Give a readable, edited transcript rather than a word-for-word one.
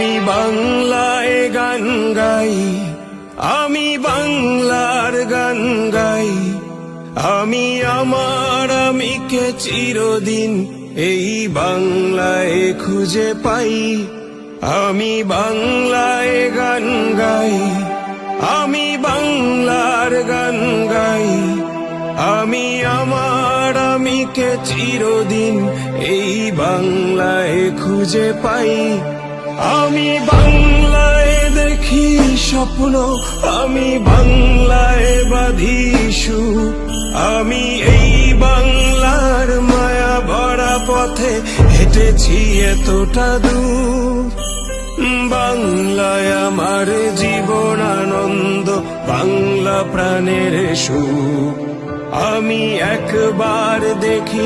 আমি বাংলায় গান গাই, আমি বাংলার গান গাই। আমি আমার আমিকে চিরদিন এই বাংলায় খুঁজে পাই। আমি বাংলায় গান গাই, আমি বাংলার গান গাই। আমি আমার আমিকে চিরদিন এই বাংলায় খুঁজে পাই। আমি বাংলায় দেখি স্বপ্ন, আমি বাংলায় বাঁধি সুর। আমি এই বাংলার মায়া ভরা পথে হেঁটেছি এতটা দূর। বাংলায় আমার জীবন আনন্দ, বাংলা প্রাণের সুর। আমি একবার দেখি